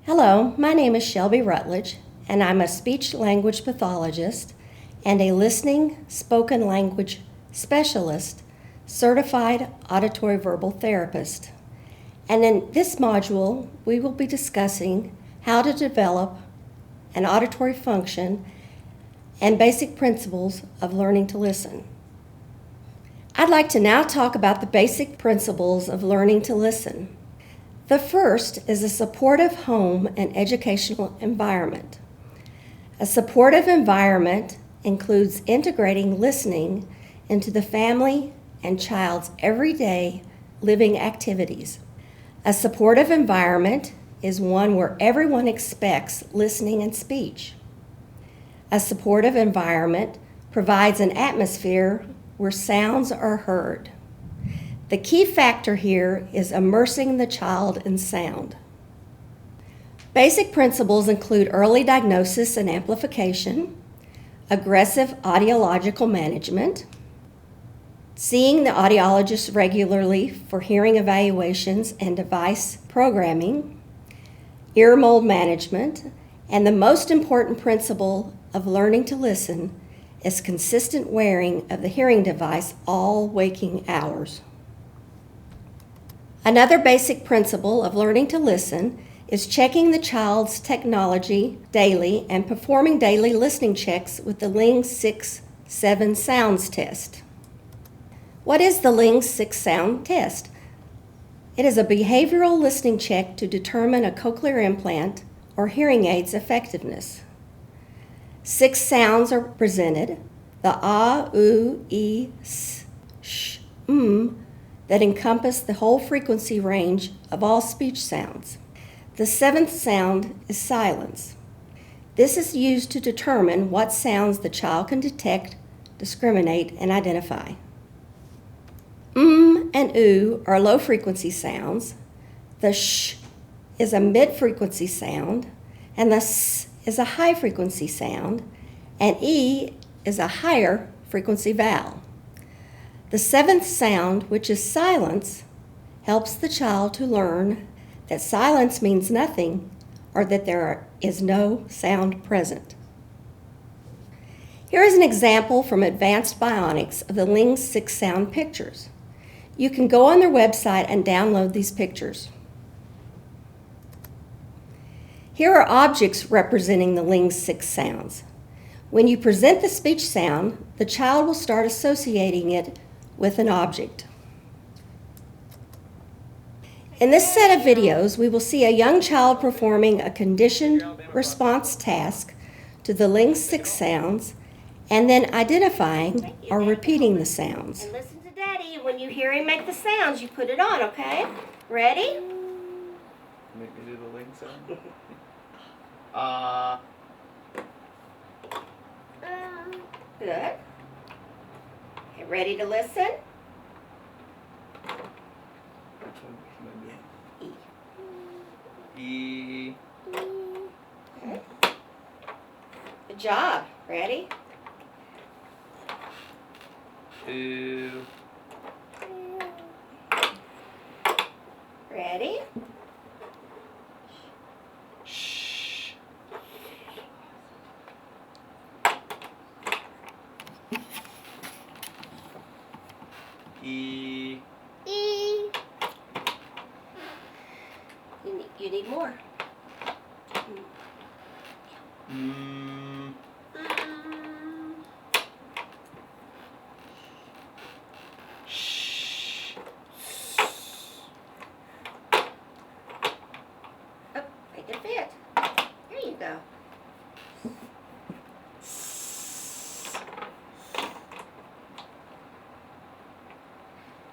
Hello, my name is Shelby Rutledge, and I'm a speech-language pathologist and a listening spoken language specialist, certified auditory verbal therapist. And in this module, we will be discussing how to develop an auditory function and basic principles of learning to listen. I'd like to now talk about the basic principles of learning to listen. The first is a supportive home and educational environment. A supportive environment includes integrating listening into the family and child's everyday living activities. A supportive environment is one where everyone expects listening and speech. A supportive environment provides an atmosphere where sounds are heard. The key factor here is immersing the child in sound. Basic principles include early diagnosis and amplification, aggressive audiological management, seeing the audiologist regularly for hearing evaluations and device programming, ear mold management, and the most important principle of learning to listen is consistent wearing of the hearing device all waking hours. Another basic principle of learning to listen is checking the child's technology daily and performing daily listening checks with the Ling 6-7 sounds test. What is the Ling 6 sound test? It is a behavioral listening check to determine a cochlear implant or hearing aid's effectiveness. 6 sounds are presented: the ah, oo, e, s, sh, that encompass the whole frequency range of all speech sounds. The 7th sound is silence. This is used to determine what sounds the child can detect, discriminate, and identify. And oo are low-frequency sounds. The sh is a mid-frequency sound, and the s is a high-frequency sound, and e is a higher frequency vowel. The 7th sound, which is silence, helps the child to learn that silence means nothing or that there is no sound present. Here is an example from Advanced Bionics of the Ling 6 sound pictures. You can go on their website and download these pictures. Here are objects representing the Ling 6 sounds. When you present the speech sound, the child will start associating it with an object. In this set of videos, we will see a young child performing a conditioned response task to the Ling 6 sounds and then identifying or repeating the sounds. And listen to Daddy. When you hear him make the sounds, you put it on, okay? Ready? Make me do the Ling sound. Good. Okay, ready to listen? Which one can I E. do? E. Okay. Good job. Ready? Oo. Ready? Shh. E. E. You need more. Mm. Shh. Oh, make it fit. There you go.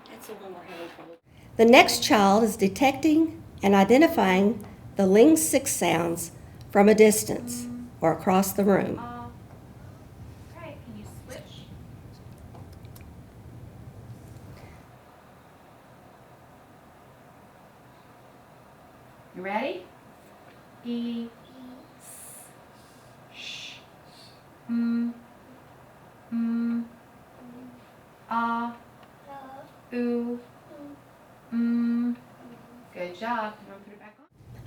That's the one we're having trouble. The next child is detecting and identifying the Ling 6 sounds from a distance or across the room. Okay, can you switch? You ready? E, s, sh, ah, oo, Good job. You want to put it back on?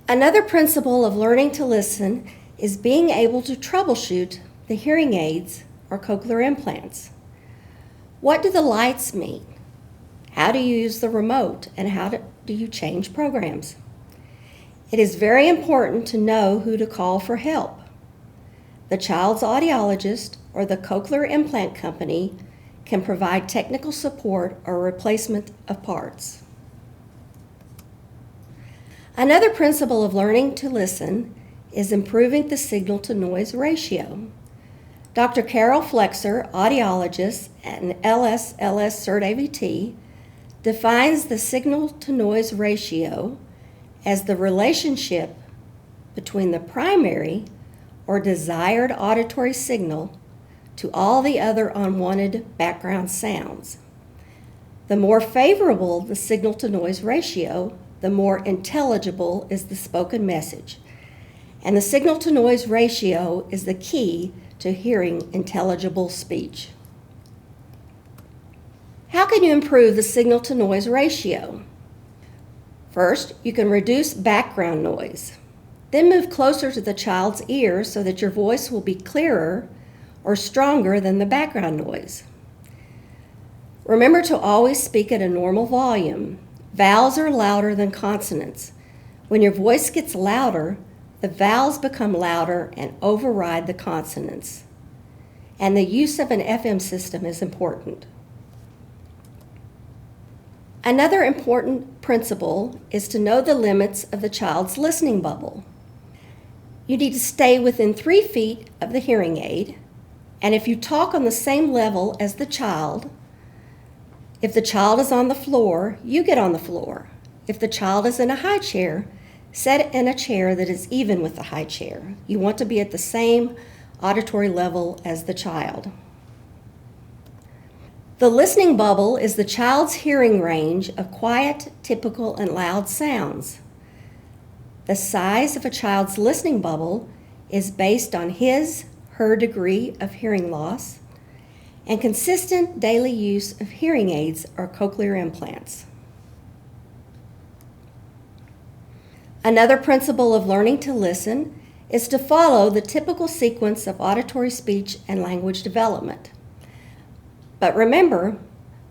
Another principle of learning to listen is being able to troubleshoot the hearing aids or cochlear implants. What do the lights mean? How do you use the remote, and how do you change programs? It is very important to know who to call for help. The child's audiologist or the cochlear implant company can provide technical support or replacement of parts. Another principle of learning to listen is improving the signal-to-noise ratio. Dr. Carol Flexer, audiologist and LSLS Cert AVT, defines the signal-to-noise ratio as the relationship between the primary or desired auditory signal to all the other unwanted background sounds. The more favorable the signal-to-noise ratio, the more intelligible is the spoken message. And the signal-to-noise ratio is the key to hearing intelligible speech. How can you improve the signal-to-noise ratio? First, you can reduce background noise. Then move closer to the child's ear so that your voice will be clearer or stronger than the background noise. Remember to always speak at a normal volume. Vowels are louder than consonants. When your voice gets louder, the vowels become louder and override the consonants. And the use of an FM system is important. Another important principle is to know the limits of the child's listening bubble. You need to stay within 3 feet of the hearing aid, and if you talk on the same level as the child, if the child is on the floor, you get on the floor. If the child is in a high chair, sit in a chair that is even with the high chair. You want to be at the same auditory level as the child. The listening bubble is the child's hearing range of quiet, typical, and loud sounds. The size of a child's listening bubble is based on her degree of hearing loss and consistent daily use of hearing aids or cochlear implants. Another principle of learning to listen is to follow the typical sequence of auditory speech and language development. But remember,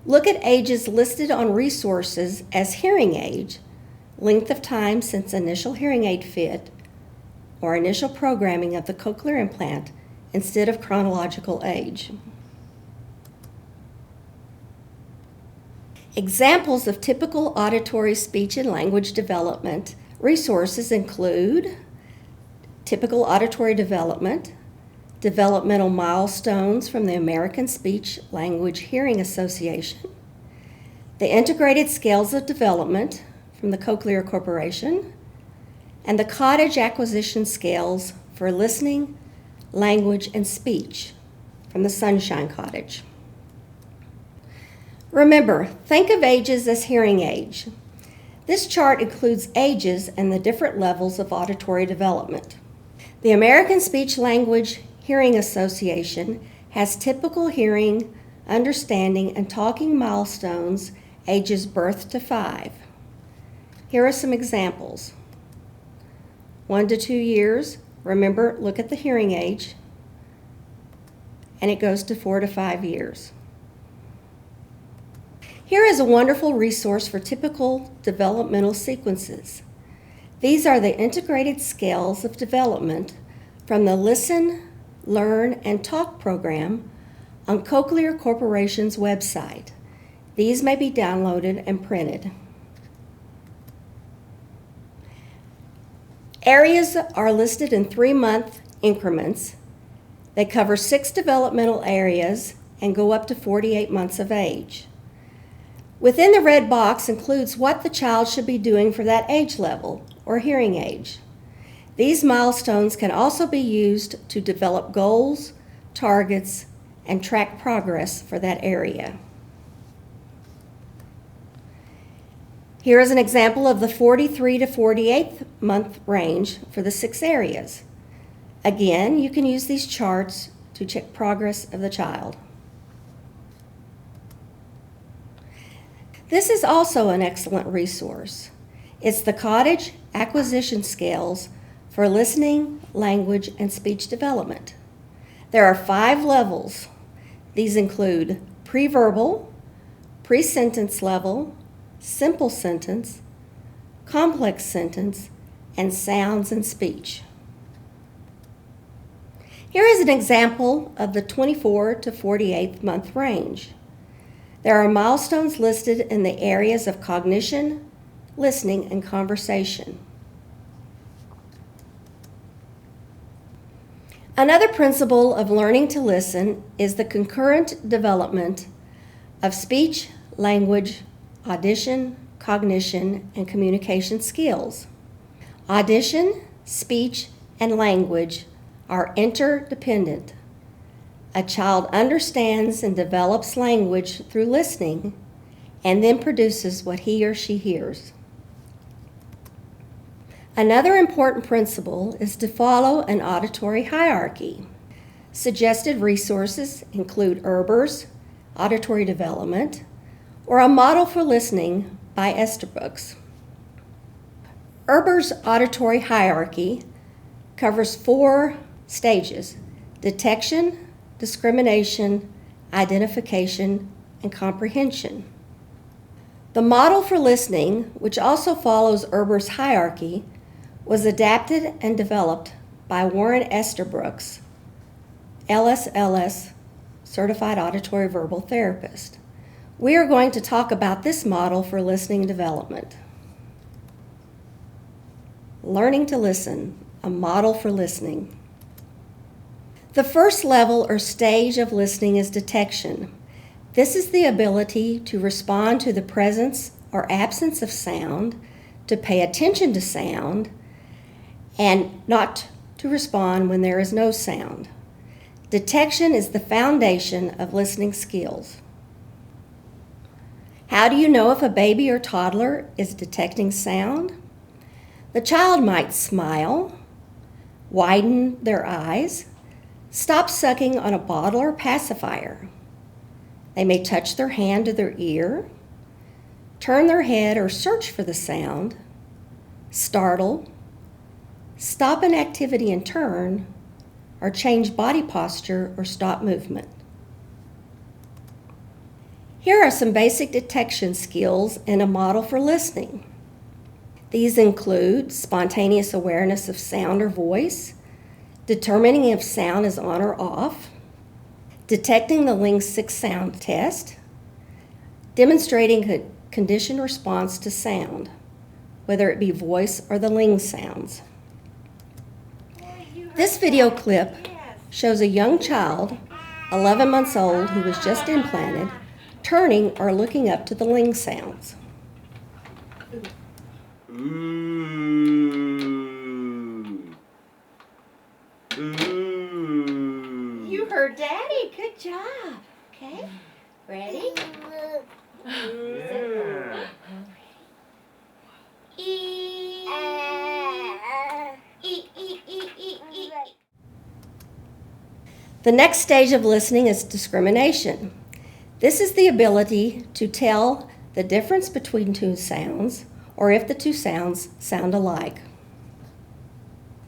look at ages listed on resources as hearing age, length of time since initial hearing aid fit, or initial programming of the cochlear implant instead of chronological age. Examples of typical auditory speech and language development resources include typical auditory development, developmental milestones from the American Speech Language Hearing Association, the integrated scales of development from the Cochlear Corporation, and the cottage acquisition scales for listening, language, and speech from the Sunshine Cottage. Remember, think of ages as hearing age. This chart includes ages and the different levels of auditory development. The American Speech Language Hearing Association has typical hearing, understanding, and talking milestones ages birth to 5. Here are some examples. 1 to 2 years, remember, look at the hearing age, and it goes to 4 to 5 years. Here is a wonderful resource for typical developmental sequences. These are the integrated scales of development from the Listen, Learn, and Talk program on Cochlear Corporation's website. These may be downloaded and printed. Areas are listed in 3-month increments. They cover 6 developmental areas and go up to 48 months of age. Within the red box includes what the child should be doing for that age level or hearing age. These milestones can also be used to develop goals, targets, and track progress for that area. Here is an example of the 43 to 48 month range for the 6 areas. Again, you can use these charts to check progress of the child. This is also an excellent resource. It's the cottage acquisition scales for listening, language, and speech development. There are 5 levels. These include pre-verbal, pre-sentence level, simple sentence, complex sentence, and sounds and speech. Here is an example of the 24 to 48th month range. There are milestones listed in the areas of cognition, listening, and conversation. Another principle of learning to listen is the concurrent development of speech, language, audition, cognition, and communication skills. Audition, speech, and language are interdependent. A child understands and develops language through listening and then produces what he or she hears. Another important principle is to follow an auditory hierarchy. Suggested resources include Erber's Auditory Development or A Model for Listening by Estabrooks. Erber's auditory hierarchy covers 4 stages: detection, discrimination, identification, and comprehension. The model for listening, which also follows Erber's hierarchy, was adapted and developed by Warren Estabrooks, LSLS, Certified Auditory Verbal Therapist. We are going to talk about this model for listening development. Learning to listen, a model for listening. The first level or stage of listening is detection. This is the ability to respond to the presence or absence of sound, to pay attention to sound, and not to respond when there is no sound. Detection is the foundation of listening skills. How do you know if a baby or toddler is detecting sound? The child might smile, widen their eyes, stop sucking on a bottle or pacifier. They may touch their hand to their ear, turn their head or search for the sound, startle, stop an activity and turn, or change body posture or stop movement. Here are some basic detection skills in a model for listening. These include spontaneous awareness of sound or voice, determining if sound is on or off, detecting the Ling 6 sound test, demonstrating a conditioned response to sound, whether it be voice or the Ling sounds. This video clip shows a young child, 11 months old, who was just implanted, turning or looking up to the Ling sounds. Ooh. Ooh. You heard Daddy. Good job. Okay. Ready? Yeah. E. E, e, e, e, e. The next stage of listening is discrimination. This is the ability to tell the difference between 2 sounds, or if the 2 sounds sound alike.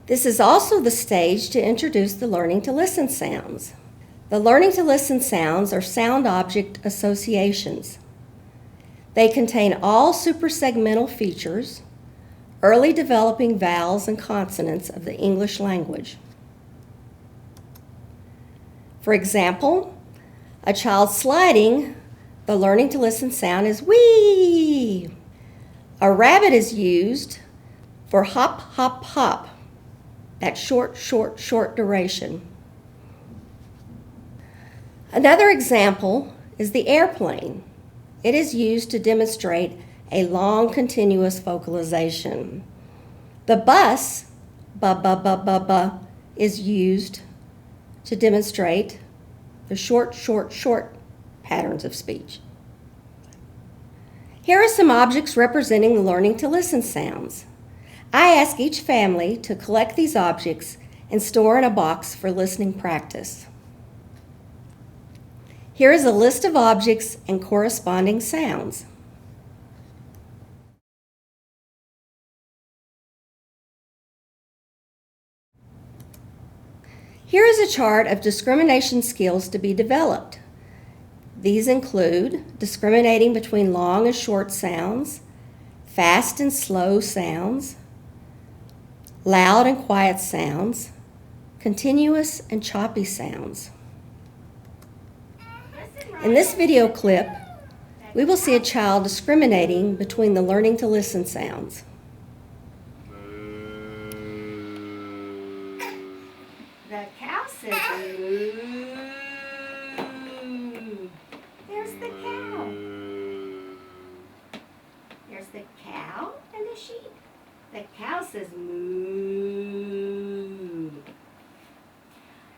This is also the stage to introduce the learning to listen sounds. The learning to listen sounds are sound object associations. They contain all suprasegmental features, early developing vowels and consonants of the English language. For example, a child sliding, the learning to listen sound is wee. A rabbit is used for hop, hop, hop, that short, short, short duration. Another example is the airplane. It is used to demonstrate a long continuous vocalization. The bus, ba ba ba ba ba, is used to demonstrate the short, short, short patterns of speech. Here are some objects representing the learning to listen sounds. I ask each family to collect these objects and store in a box for listening practice. Here is a list of objects and corresponding sounds. Here is a chart of discrimination skills to be developed. These include discriminating between long and short sounds, fast and slow sounds, loud and quiet sounds, continuous and choppy sounds. In this video clip, we will see a child discriminating between the learning to listen sounds. The cow says moo. There's the cow. There's the cow and the sheep. The cow says moo.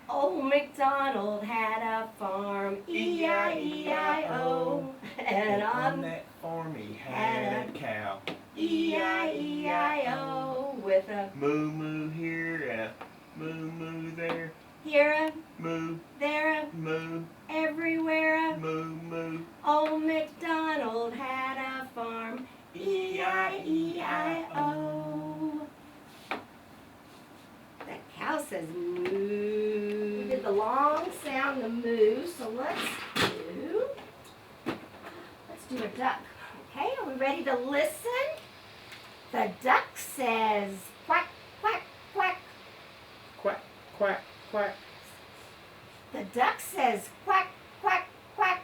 Old MacDonald had a farm, E-I-E-I-O. And on that farm he had a cow. E-I-E-I-O with a Moo moo here, moo moo there. here a Moo there a moo everywhere a moo moo. Old MacDonald had a farm, E-I-E-I-O. The cow says moo. We did the long sound, the moo, so let's do a duck. Okay, are we ready to listen? The duck says quack, quack, quack. Quack quack quack. The duck says quack, quack, quack.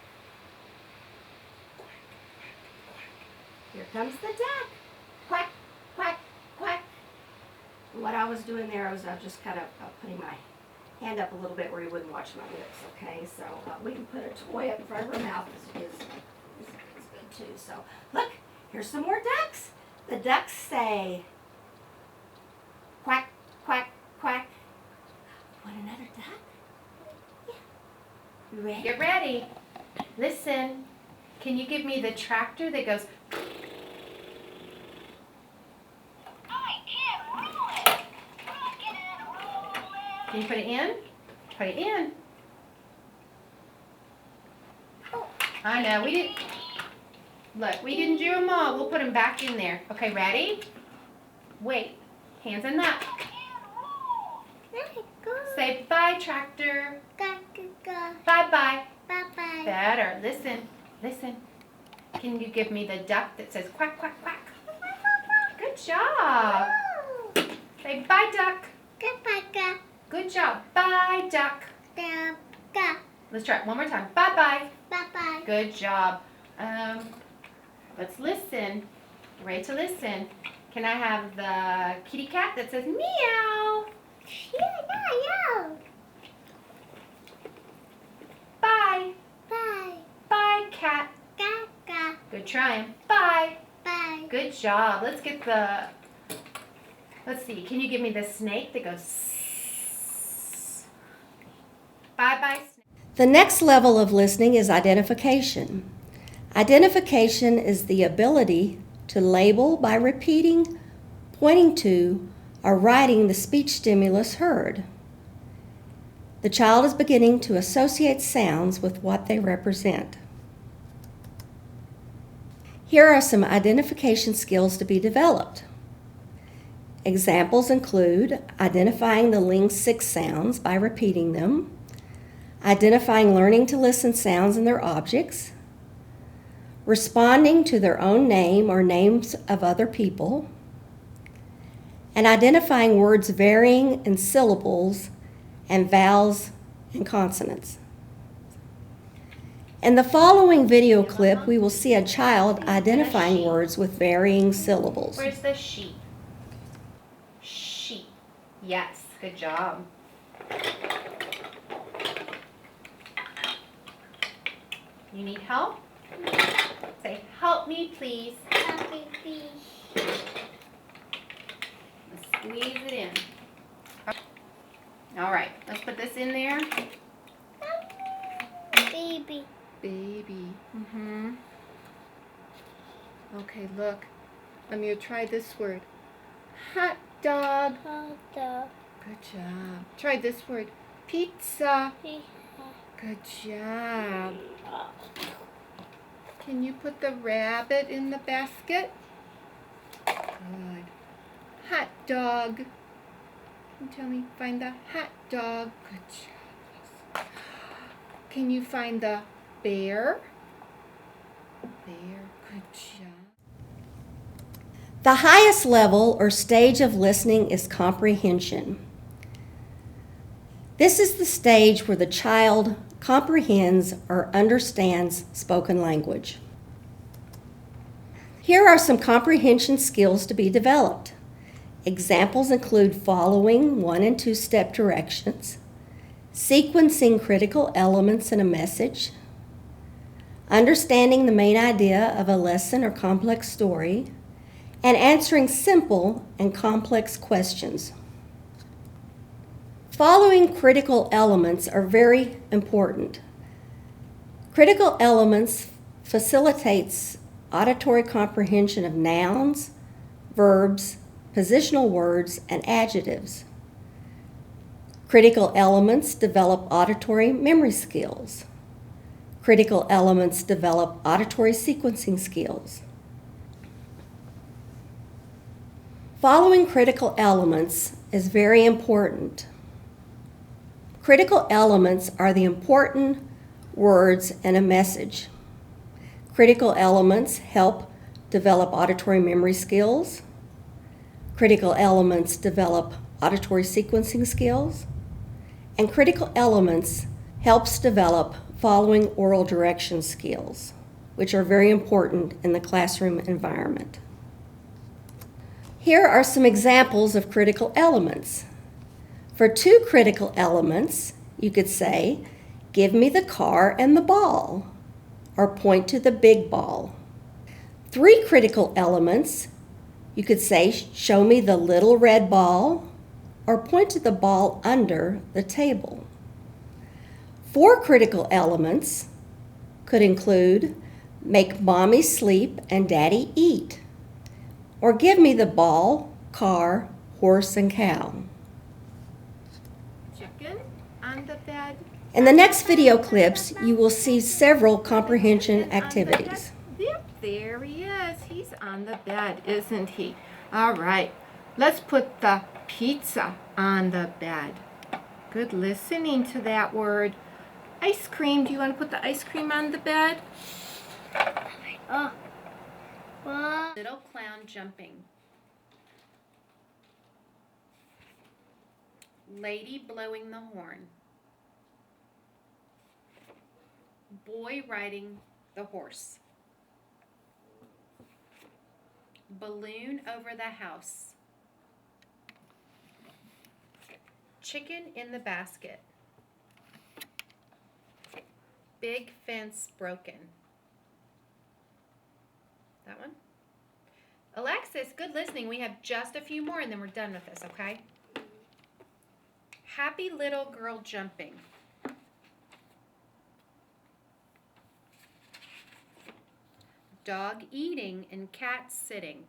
Here comes the duck. Quack, quack, quack. What I was doing there was just kind of putting my hand up a little bit where you wouldn't watch my lips, okay? So we can put a toy up in front of her mouth is good too. So look, here's some more ducks. The ducks say quack, quack, quack. Want another duck? Yeah. You ready? Get ready. Listen. Can you give me the tractor that goes? Can you put it in? Put it in. I know, we didn't. Look, we didn't do them all. We'll put them back in there. Okay, ready? Wait. Hands in that. Say bye, tractor. Bye-bye. Bye-bye. Better. Listen. Listen. Can you give me the duck that says quack, quack, quack? Good job. Say bye, duck. Good job. Bye, duck. Let's try it one more time. Bye-bye. Bye-bye. Good job. Let's listen. Ready to listen. Can I have the kitty cat that says meow? Bye. Bye, cat. Good trying. Bye. Good job. Let's get the, let's see. Can you give me the snake that goes sss? Bye-bye, snake. The next level of listening is identification. Identification is the ability to label by repeating, pointing to, or writing the speech stimulus heard. The child is beginning to associate sounds with what they represent. Here are some identification skills to be developed. Examples include identifying the Ling 6 sounds by repeating them, identifying learning to listen sounds in their objects, responding to their own name or names of other people, and identifying words varying in syllables and vowels and consonants. In the following video clip, we will see a child identifying words with varying syllables. Where's the sheep? Sheep. Yes, good job. You need help? Say, help me, please. Squeeze it in. All right, let's put this in there. Baby. Mm-hmm. Okay, look. I'm going to try this word. Hot dog. Good job. Try this word. Pizza. Good job. Can you put the rabbit in the basket? Good. Hot dog. And tell me, find the hot dog. Good job. Can you find the bear? Bear. Good job. The highest level or stage of listening is comprehension. This is the stage where the child comprehends or understands spoken language. Here are some comprehension skills to be developed. Examples include following 1- and 2-step directions, sequencing critical elements in a message, understanding the main idea of a lesson or complex story, and answering simple and complex questions. Following critical elements are very important. Critical elements facilitates auditory comprehension of nouns, verbs, positional words, and adjectives. Critical elements develop auditory memory skills. Critical elements develop auditory sequencing skills. Following critical elements is very important. Critical elements are the important words in a message. Critical elements help develop auditory memory skills. Critical elements develop auditory sequencing skills. And critical elements helps develop following oral direction skills, which are very important in the classroom environment. Here are some examples of critical elements. For 2 critical elements, you could say, "Give me the car and the ball," or point to the big ball. 3 critical elements, you could say, "Show me the little red ball," or point to the ball under the table. 4 critical elements could include, "Make mommy sleep and daddy eat," or "Give me the ball, car, horse, and cow." Chicken on the bed. In the next video clips, you will see several comprehension activities. Yep, there he is. He's on the bed, isn't he? All right, let's put the pizza on the bed. Good listening to that word. Ice cream. Do you want to put the ice cream on the bed? Little clown jumping. Lady blowing the horn. Boy riding the horse. Balloon over the house. Chicken in the basket. Big fence broken. That one? Alexis, good listening. We have just a few more and then we're done with this, okay? Happy little girl jumping. Dog eating and cat sitting.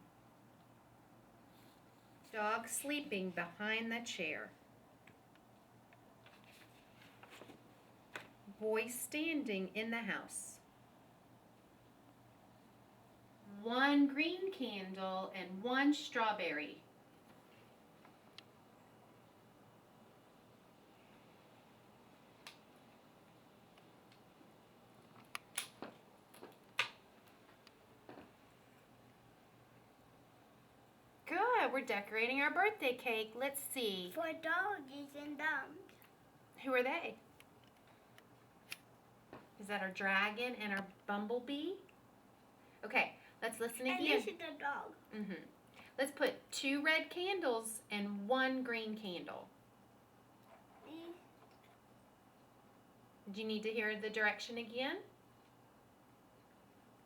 Dog sleeping behind the chair. Boy standing in the house. 1 green candle and 1 strawberry. Good, we're decorating our birthday cake. Let's see. 4 doggies and dogs. Who are they? Is that our dragon and our bumblebee? Okay, let's listen And again. this is the dog. Let's put 2 red candles and 1 green candle. Do you need to hear the direction again?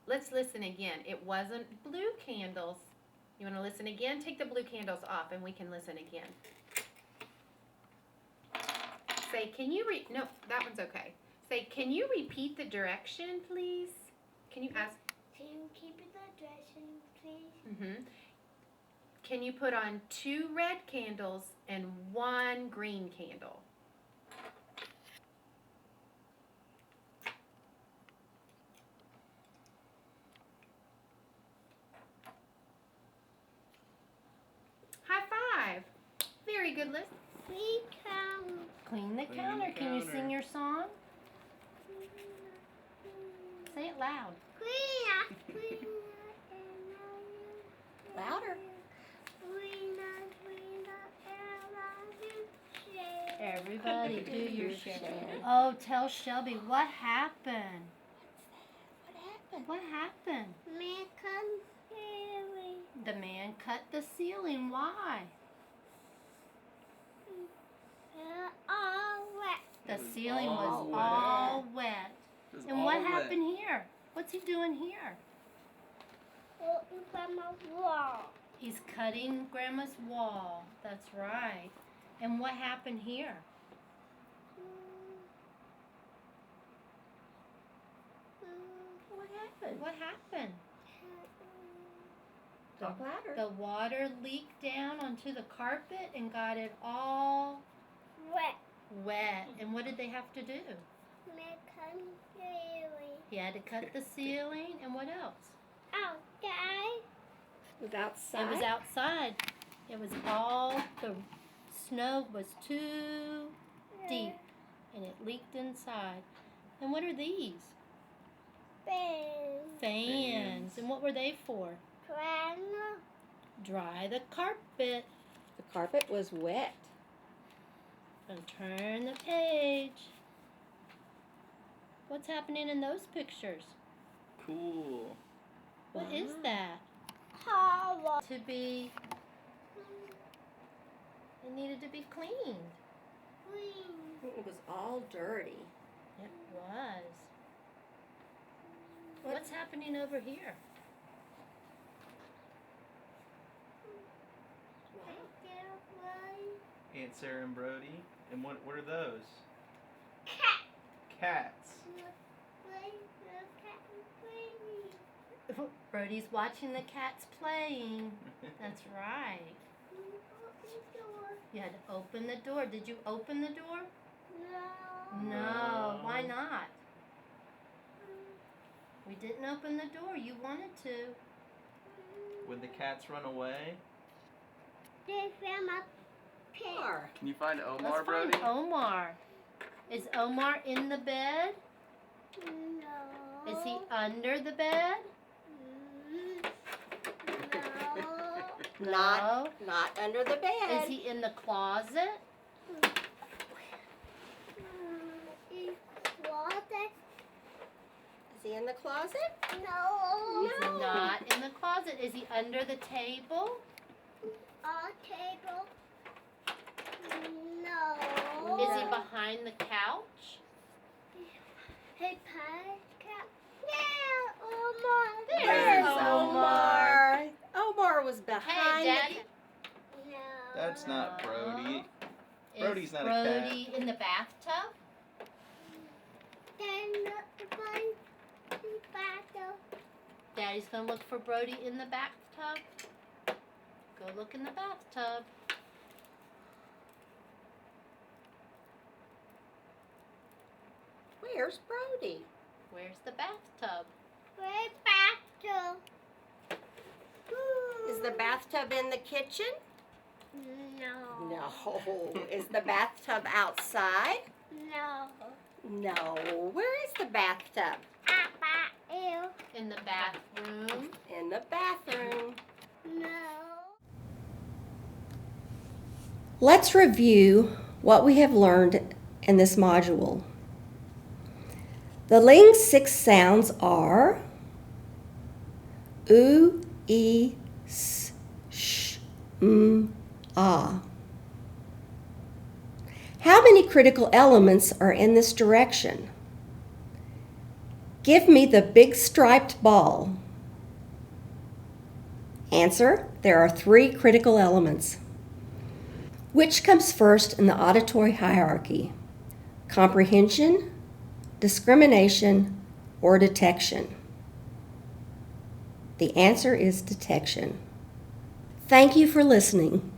Let's listen again. It wasn't blue candles. You want to listen again? Take the blue candles off and we can listen again. Say, can you no, that one's okay. Say, can you repeat the direction, please? Can you ask? Can you keep it the direction, please? Can you put on 2 red candles and 1 green candle? High five. Very good list. We come. Clean the Clean counter. the Can you counter. sing your song? Say it loud. Louder. Everybody do your share. Oh, tell Shelby what happened. What happened? The man cut the ceiling. Why? The ceiling was all wet. And what happened here? What's he doing here? He's cutting Grandma's wall. That's right. And what happened here? What happened? What happened? Talk louder. The water leaked down onto the carpet and got it all wet. And what did they have to do? He had to cut the ceiling. And what else? It was outside. It was outside. It was all, the snow was too deep and it leaked inside. And what are these? Fans. And what were they for? Dry the carpet. The carpet was wet. And turn the page. What's happening in those pictures? Cool. What is that? To be, it needed to be cleaned. It was all dirty. It was. What's happening over here? Aunt Sarah and Brody. And what are those? Cats. Brody's watching the cats playing. That's right. You had to open the door. Did you open the door? No. Why not? We didn't open the door. You wanted to. Would the cats run away? Car. Can you find Omar, Let's Brody? find Omar. Is Omar in the bed? Is he under the bed? No. Not under the bed. Is he in the closet? Is he in the closet? No. He's not in the closet. Is he under the table? Table. No. Is he behind the couch? Hey, Pat. Yeah, Omar. There's Omar. Omar was Hey, behind. Daddy. No. That's not Brody. Is Brody's not a cat. Brody in the bathtub? Then the battle. Daddy's gonna look for Brody in the bathtub. Go look in the bathtub. Where's Brody? Where's the bathtub? We're battle. Is the bathtub in the kitchen? No. No. Is the bathtub outside? No. No. Where is the bathtub? Ew. In the bathroom. In the bathroom. No. Let's review what we have learned in this module. The Ling 6 sounds are oo, e, s, sh, ah. How many critical elements are in this direction? Give me the big striped ball. Answer: there are 3 critical elements. Which comes first in the auditory hierarchy? Comprehension, discrimination, or detection? The answer is detection. Thank you for listening.